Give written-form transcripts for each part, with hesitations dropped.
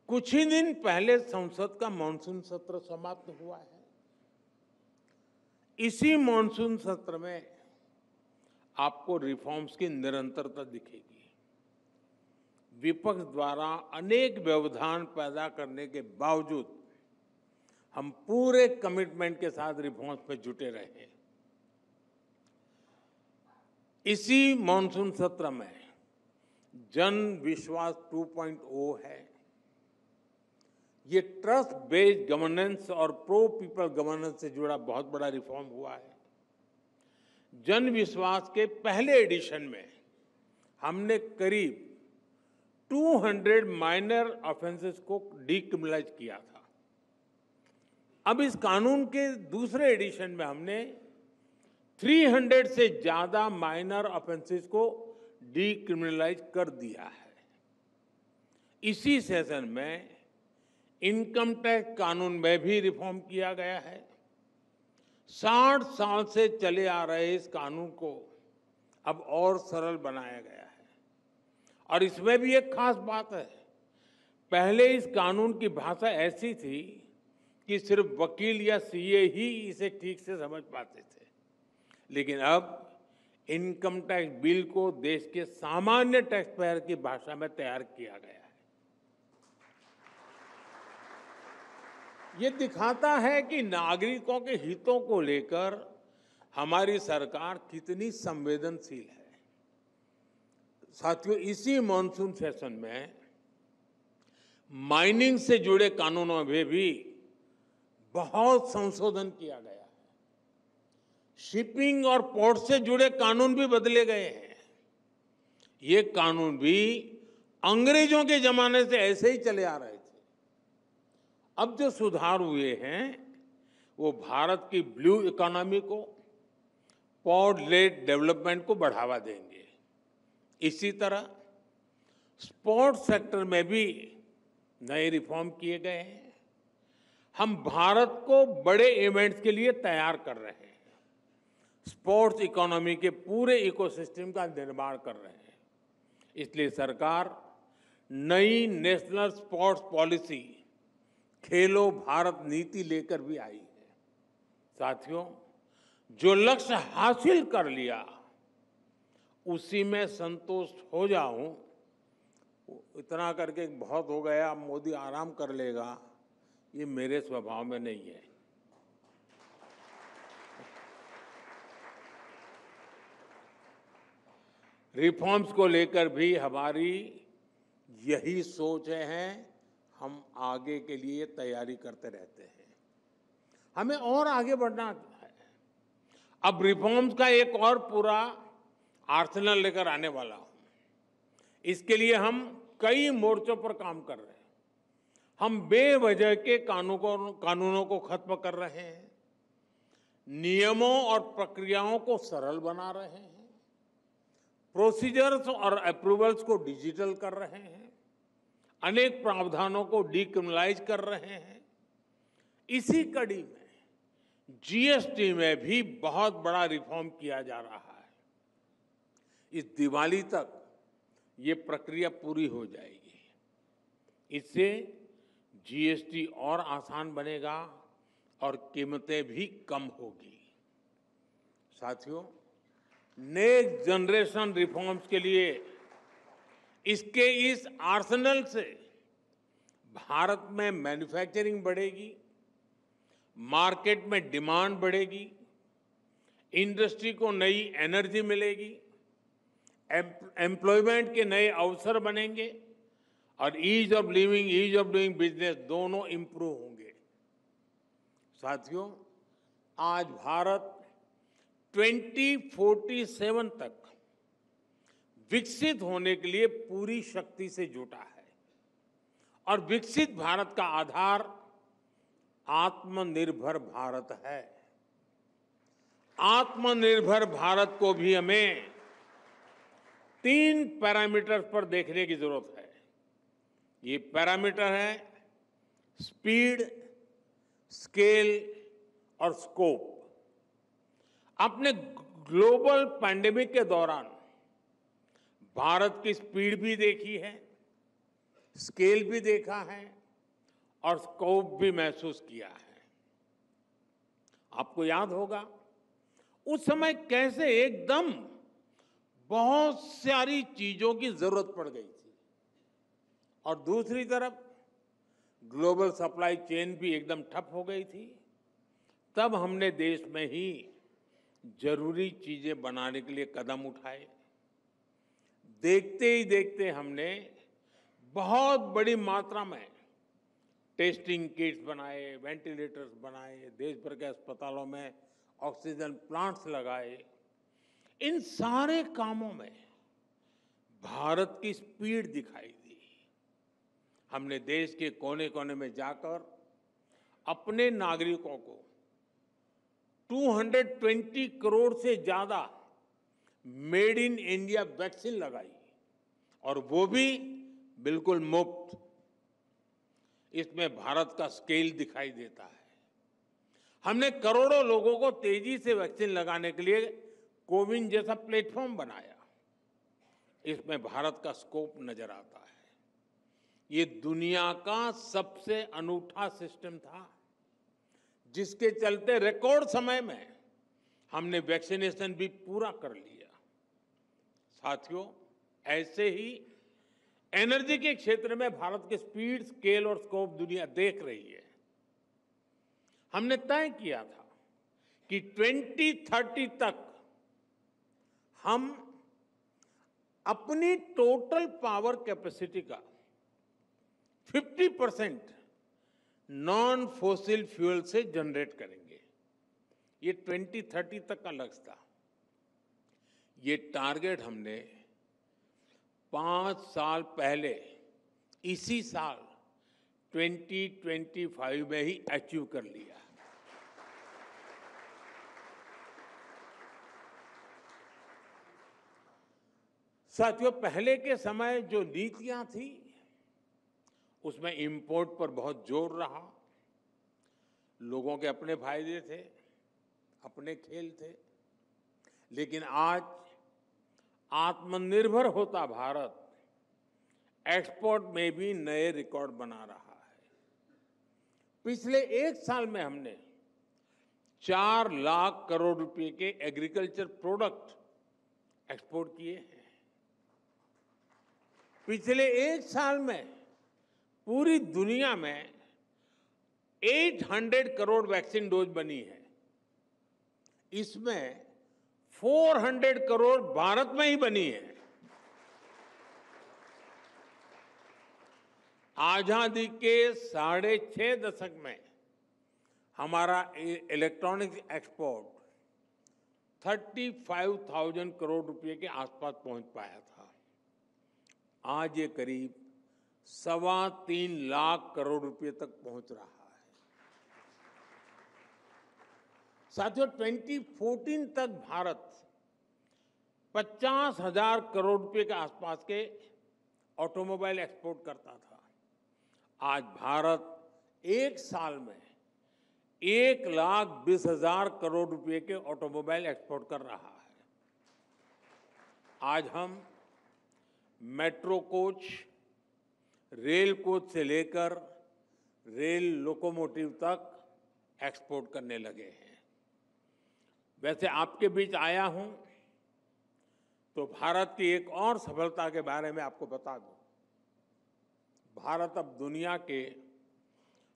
कुछ ही दिन पहले संसद का मानसून सत्र समाप्त हुआ है। इसी मानसून सत्र में आपको रिफॉर्म्स की निरंतरता दिखेगी। विपक्ष द्वारा अनेक व्यवधान पैदा करने के बावजूद हम पूरे कमिटमेंट के साथ रिफॉर्म्स पे जुटे रहे। इसी मानसून सत्र में जन विश्वास 2.0 है। ये ट्रस्ट बेस्ड गवर्नेंस और प्रो पीपल गवर्नेंस से जुड़ा बहुत बड़ा रिफॉर्म हुआ है। जन विश्वास के पहले एडिशन में हमने करीब 200 माइनर ऑफेंसेस को डीक्रिमिनलाइज किया था। अब इस कानून के दूसरे एडिशन में हमने 300 से ज्यादा माइनर ऑफेंसेस को डीक्रिमिनलाइज कर दिया है। इसी सेशन में इनकम टैक्स कानून में भी रिफॉर्म किया गया है। 60 साल से चले आ रहे इस कानून को अब और सरल बनाया गया है। और इसमें भी एक खास बात है। पहले इस कानून की भाषा ऐसी थी कि सिर्फ वकील या सीए ही इसे ठीक से समझ पाते थे, लेकिन अब इनकम टैक्स बिल को देश के सामान्य टैक्स पेयर की भाषा में तैयार किया गया है। ये दिखाता है कि नागरिकों के हितों को लेकर हमारी सरकार कितनी संवेदनशील है। साथियों, इसी मॉनसून सेशन में माइनिंग से जुड़े कानूनों में भी बहुत संशोधन किया गया है। शिपिंग और पोर्ट से जुड़े कानून भी बदले गए हैं। ये कानून भी अंग्रेजों के जमाने से ऐसे ही चले आ रहे थे। अब जो सुधार हुए हैं वो भारत की ब्लू इकोनॉमी को, पोर्ट लेड डेवलपमेंट को बढ़ावा देंगे। इसी तरह स्पोर्ट्स सेक्टर में भी नए रिफॉर्म किए गए हैं। हम भारत को बड़े इवेंट्स के लिए तैयार कर रहे हैं। स्पोर्ट्स इकोनॉमी के पूरे इकोसिस्टम का निर्माण कर रहे हैं। इसलिए सरकार नई नेशनल स्पोर्ट्स पॉलिसी खेलो भारत नीति लेकर भी आई है। साथियों, जो लक्ष्य हासिल कर लिया उसी में संतुष्ट हो जाऊं, इतना करके बहुत हो गया, मोदी आराम कर लेगा, ये मेरे स्वभाव में नहीं है। रिफॉर्म्स को लेकर भी हमारी यही सोच है। हम आगे के लिए तैयारी करते रहते हैं। हमें और आगे बढ़ना है। अब रिफॉर्म्स का एक और पूरा आर्सेनल लेकर आने वाला हूं। इसके लिए हम कई मोर्चों पर काम कर रहे हैं। हम बेवजह के कानूनों को खत्म कर रहे हैं, नियमों और प्रक्रियाओं को सरल बना रहे हैं, प्रोसीजर्स और अप्रूवल्स को डिजिटल कर रहे हैं, अनेक प्रावधानों को डीक्रिमिनलाइज कर रहे हैं। इसी कड़ी में जीएसटी में भी बहुत बड़ा रिफॉर्म किया जा रहा है। इस दिवाली तक ये प्रक्रिया पूरी हो जाएगी। इससे जीएसटी और आसान बनेगा और कीमतें भी कम होगी। साथियों, नेक्स्ट जनरेशन रिफॉर्म्स के लिए इसके इस आर्सेनल से भारत में मैन्युफैक्चरिंग बढ़ेगी, मार्केट में डिमांड बढ़ेगी, इंडस्ट्री को नई एनर्जी मिलेगी, एम्प्लॉयमेंट के नए अवसर बनेंगे और ease of living, ease of doing business दोनों इंप्रूव होंगे। साथियों, आज भारत 2047 तक विकसित होने के लिए पूरी शक्ति से जुटा है और विकसित भारत का आधार आत्मनिर्भर भारत है। आत्मनिर्भर भारत को भी हमें 3 पैरामीटर्स पर देखने की जरूरत है। ये पैरामीटर है स्पीड, स्केल और स्कोप। अपने ग्लोबल पैंडेमिक के दौरान भारत की स्पीड भी देखी है, स्केल भी देखा है और स्कोप भी महसूस किया है। आपको याद होगा उस समय कैसे एकदम बहुत सारी चीजों की जरूरत पड़ गई थी और दूसरी तरफ ग्लोबल सप्लाई चेन भी एकदम ठप हो गई थी। तब हमने देश में ही जरूरी चीजें बनाने के लिए कदम उठाए। देखते ही देखते हमने बहुत बड़ी मात्रा में टेस्टिंग किट्स बनाए, वेंटिलेटर्स बनाए, देश भर के अस्पतालों में ऑक्सीजन प्लांट्स लगाए। इन सारे कामों में भारत की स्पीड दिखाई दी। हमने देश के कोने कोने में जाकर अपने नागरिकों को 220 करोड़ से ज्यादा मेड इन इंडिया वैक्सीन लगाई और वो भी बिल्कुल मुफ्त। इसमें भारत का स्केल दिखाई देता है। हमने करोड़ों लोगों को तेजी से वैक्सीन लगाने के लिए कोविन जैसा प्लेटफॉर्म बनाया। इसमें भारत का स्कोप नजर आता है। ये दुनिया का सबसे अनूठा सिस्टम था जिसके चलते रिकॉर्ड समय में हमने वैक्सीनेशन भी पूरा कर लिया। साथियों, ऐसे ही एनर्जी के क्षेत्र में भारत के स्पीड, स्केल और स्कोप दुनिया देख रही है। हमने तय किया था कि 2030 तक हम अपनी टोटल पावर कैपेसिटी का 50% नॉन फॉसिल फ्यूल से जनरेट करेंगे। ये 2030 तक का लक्ष्य था। ये टारगेट हमने 5 साल पहले इसी साल 2025 में ही अचीव कर लिया। साथियों, पहले के समय जो नीतियां थी उसमें इंपोर्ट पर बहुत जोर रहा। लोगों के अपने फायदे थे, अपने खेल थे। लेकिन आज आत्मनिर्भर होता भारत एक्सपोर्ट में भी नए रिकॉर्ड बना रहा है। पिछले 1 साल में हमने 4 लाख करोड़ रुपए के एग्रीकल्चर प्रोडक्ट एक्सपोर्ट किए हैं। पिछले 1 साल में पूरी दुनिया में 800 करोड़ वैक्सीन डोज बनी है। इसमें 400 करोड़ भारत में ही बनी है। आजादी के 6.5 दशक में हमारा इलेक्ट्रॉनिक्स एक्सपोर्ट 35,000 करोड़ रुपए के आसपास पहुंच पाया था। आज ये करीब 3.25 लाख करोड़ रुपए तक पहुंच रहा है। साथियों, 2014 तक भारत 50,000 करोड़ रुपए के आसपास के ऑटोमोबाइल एक्सपोर्ट करता था। आज भारत 1 साल में 1,20,000 करोड़ रुपए के ऑटोमोबाइल एक्सपोर्ट कर रहा है। आज हम मेट्रो कोच, रेल कोच से लेकर रेल लोकोमोटिव तक एक्सपोर्ट करने लगे हैं। वैसे आपके बीच आया हूं तो भारत की एक और सफलता के बारे में आपको बता दूं। भारत अब दुनिया के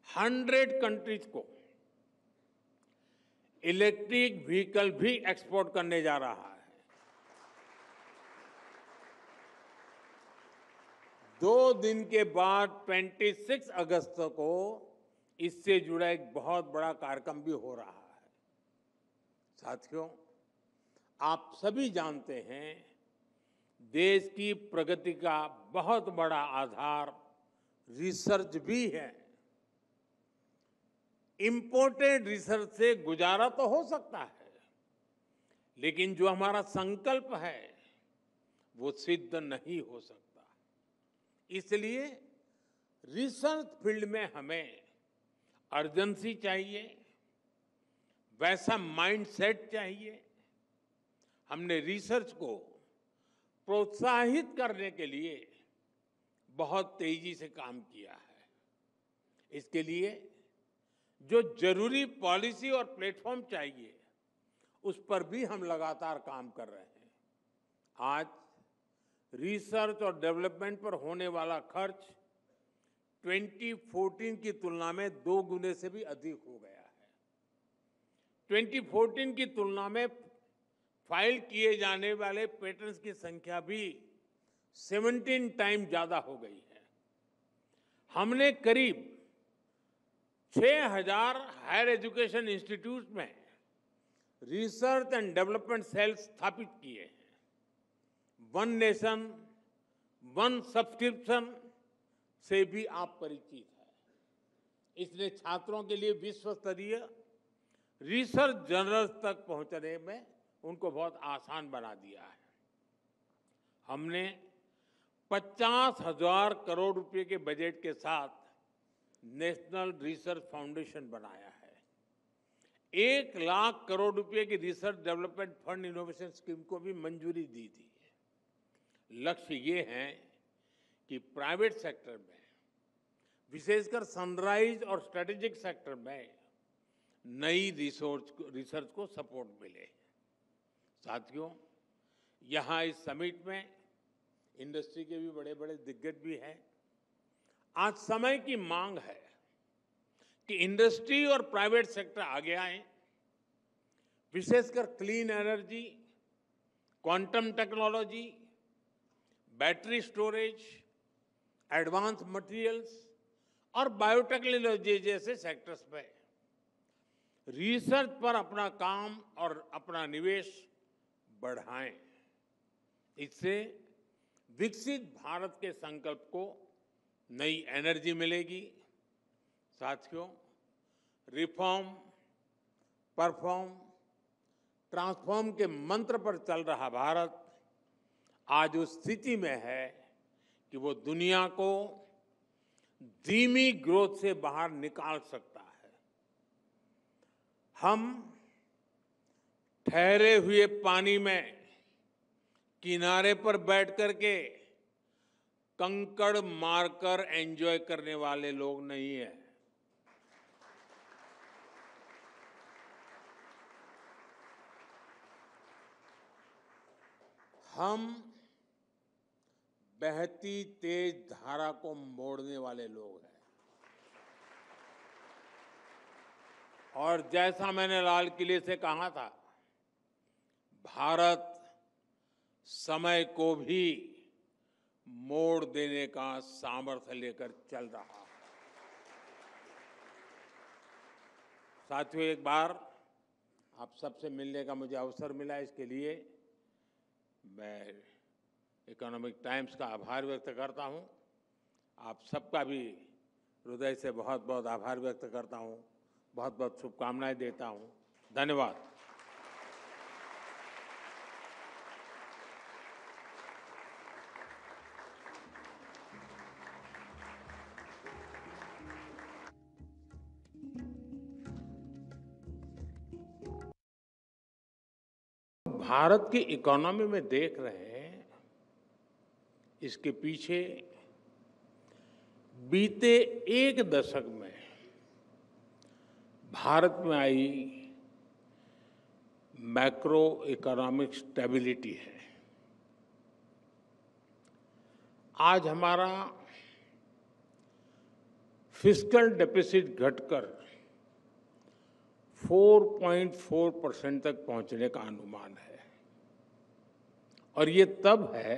100 कंट्रीज को इलेक्ट्रिक व्हीकल भी एक्सपोर्ट करने जा रहा है। 2 दिन के बाद 26 अगस्त को इससे जुड़ा एक बहुत बड़ा कार्यक्रम भी हो रहा है। साथियों, आप सभी जानते हैं देश की प्रगति का बहुत बड़ा आधार रिसर्च भी है। इंपोर्टेड रिसर्च से गुजारा तो हो सकता है, लेकिन जो हमारा संकल्प है वो सिद्ध नहीं हो सकता। इसलिए रिसर्च फील्ड में हमें अर्जेंसी चाहिए, वैसा माइंडसेट चाहिए। हमने रिसर्च को प्रोत्साहित करने के लिए बहुत तेजी से काम किया है। इसके लिए जो जरूरी पॉलिसी और प्लेटफॉर्म चाहिए, उस पर भी हम लगातार काम कर रहे हैं। आज रिसर्च और डेवलपमेंट पर होने वाला खर्च 2014 की तुलना में 2 गुने से भी अधिक हो गया है। 2014 की तुलना में फाइल किए जाने वाले पेटेंट्स की संख्या भी 17 टाइम ज्यादा हो गई है। हमने करीब 6,000 हायर एजुकेशन इंस्टीट्यूट में रिसर्च एंड डेवलपमेंट सेल स्थापित किए हैं। वन नेशन वन सब्सक्रिप्शन से भी आप परिचित हैं। इसने छात्रों के लिए विश्व स्तरीय रिसर्च जर्नल्स तक पहुंचने में उनको बहुत आसान बना दिया है। हमने 50,000 करोड़ रुपए के बजट के साथ नेशनल रिसर्च फाउंडेशन बनाया है। 1 लाख करोड़ रुपए की research development fund innovation scheme को भी मंजूरी दी थी। लक्ष्य ये है कि प्राइवेट सेक्टर में, विशेषकर सनराइज और स्ट्रेटेजिक सेक्टर में नई रिसर्च को सपोर्ट मिले। साथियों, यहाँ इस समिट में इंडस्ट्री के भी बड़े बड़े दिग्गज भी हैं। आज समय की मांग है कि इंडस्ट्री और प्राइवेट सेक्टर आगे आए, विशेषकर clean energy, quantum technology, battery storage, advance materials और बायोटेक्नोलॉजी जैसे सेक्टर्स में रिसर्च पर अपना काम और अपना निवेश बढ़ाएं। इससे विकसित भारत के संकल्प को नई एनर्जी मिलेगी। साथियों, रिफॉर्म, परफॉर्म, ट्रांसफॉर्म के मंत्र पर चल रहा भारत आज उस स्थिति में है कि वो दुनिया को धीमी ग्रोथ से बाहर निकाल सकता है। हम ठहरे हुए पानी में किनारे पर बैठ करके कंकड़ मारकर एंजॉय करने वाले लोग नहीं हैं। हम बहती तेज धारा को मोड़ने वाले लोग हैं। और जैसा मैंने लाल किले से कहा था, भारत समय को भी मोड़ देने का सामर्थ्य लेकर चल रहा है। साथियों, एक बार आप सबसे मिलने का मुझे अवसर मिला, इसके लिए मैं इकोनॉमिक टाइम्स का आभार व्यक्त करता हूं। आप सबका भी हृदय से बहुत बहुत आभार व्यक्त करता हूं, बहुत बहुत शुभकामनाएं देता हूं। धन्यवाद। भारत की इकोनॉमी में देख रहे हैं, इसके पीछे बीते 1 दशक में भारत में आई मैक्रो इकोनॉमिक स्टेबिलिटी है। आज हमारा फिस्कल डेफिसिट घटकर 4.4% तक पहुंचने का अनुमान है। और ये तब है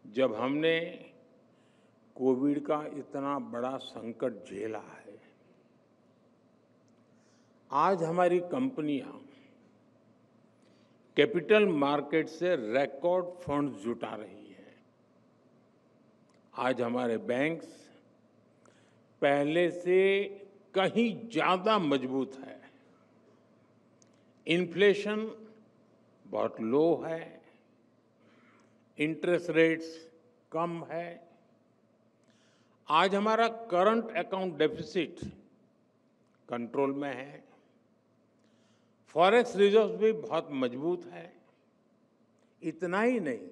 जब हमने कोविड का इतना बड़ा संकट झेला है। आज हमारी कंपनियां कैपिटल मार्केट से रिकॉर्ड फंड्स जुटा रही हैं। आज हमारे बैंक्स पहले से कहीं ज्यादा मजबूत है। इन्फ्लेशन बहुत लो है, इंटरेस्ट रेट्स कम है। आज हमारा करंट अकाउंट डेफिसिट कंट्रोल में है। फॉरेक्स रिजर्व भी बहुत मजबूत है। इतना ही नहीं,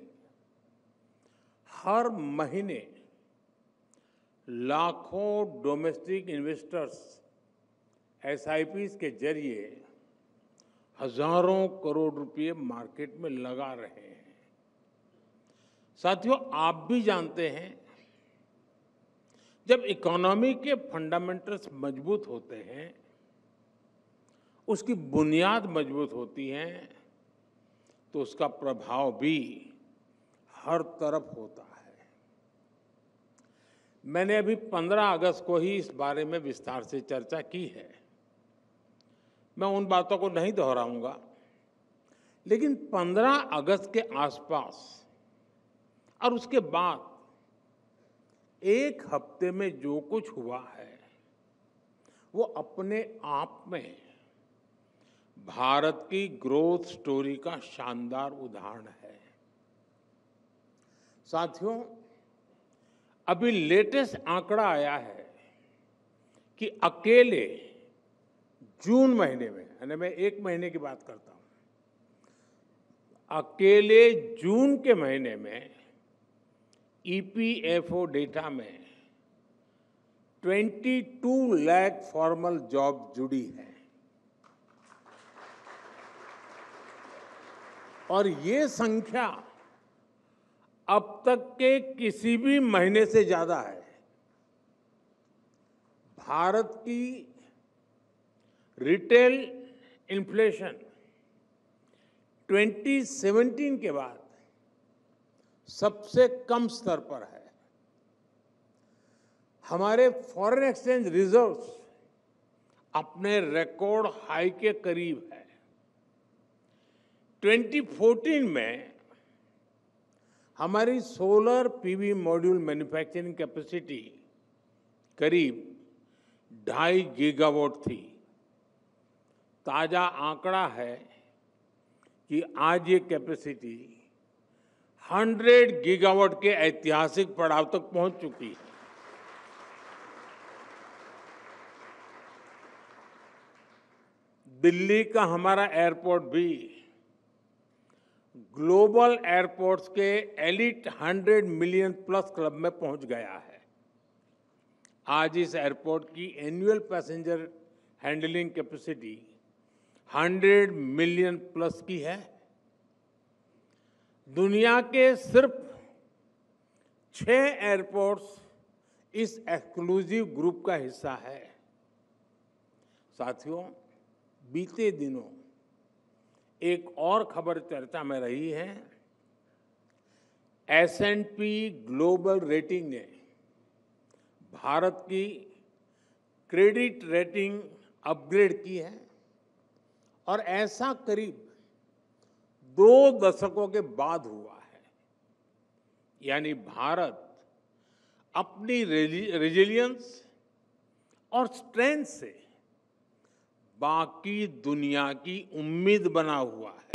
हर महीने लाखों डोमेस्टिक इन्वेस्टर्स एसआईपीज के जरिए हजारों करोड़ रुपए मार्केट में लगा रहे हैं। साथियों, आप भी जानते हैं, जब इकोनॉमी के फंडामेंटल्स मजबूत होते हैं, उसकी बुनियाद मजबूत होती है, तो उसका प्रभाव भी हर तरफ होता है। मैंने अभी 15 अगस्त को ही इस बारे में विस्तार से चर्चा की है। मैं उन बातों को नहीं दोहराऊंगा, लेकिन 15 अगस्त के आसपास और उसके बाद एक हफ्ते में जो कुछ हुआ है, वो अपने आप में भारत की ग्रोथ स्टोरी का शानदार उदाहरण है। साथियों, अभी लेटेस्ट आंकड़ा आया है कि अकेले जून महीने में, यानी मैं एक महीने की बात करता हूं, अकेले जून के महीने में ईपीएफओ डेटा में 22 लाख फॉर्मल जॉब जुड़ी है और ये संख्या अब तक के किसी भी महीने से ज्यादा है। भारत की रिटेल इन्फ्लेशन 2017 के बाद सबसे कम स्तर पर है। हमारे फॉरेन एक्सचेंज रिजर्व्स अपने रिकॉर्ड हाई के करीब है। 2014 में हमारी solar PV module manufacturing capacity करीब 2.5 गीगावाट थी। ताजा आंकड़ा है कि आज ये कैपेसिटी 100 गीगावाट के ऐतिहासिक पड़ाव तक पहुंच चुकी है। दिल्ली का हमारा एयरपोर्ट भी ग्लोबल एयरपोर्ट्स के एलिट 100 मिलियन प्लस क्लब में पहुंच गया है। आज इस एयरपोर्ट की annual passenger handling capacity 100 million plus की है। दुनिया के सिर्फ 6 एयरपोर्ट्स इस एक्सक्लूसिव ग्रुप का हिस्सा है। साथियों, बीते दिनों एक और खबर चर्चा में रही है। S&P ग्लोबल रेटिंग ने भारत की क्रेडिट रेटिंग अपग्रेड की है और ऐसा करीब 2 दशकों के बाद हुआ है। यानी भारत अपनी रेजिलियंस और स्ट्रेंथ से बाकी दुनिया की उम्मीद बना हुआ है।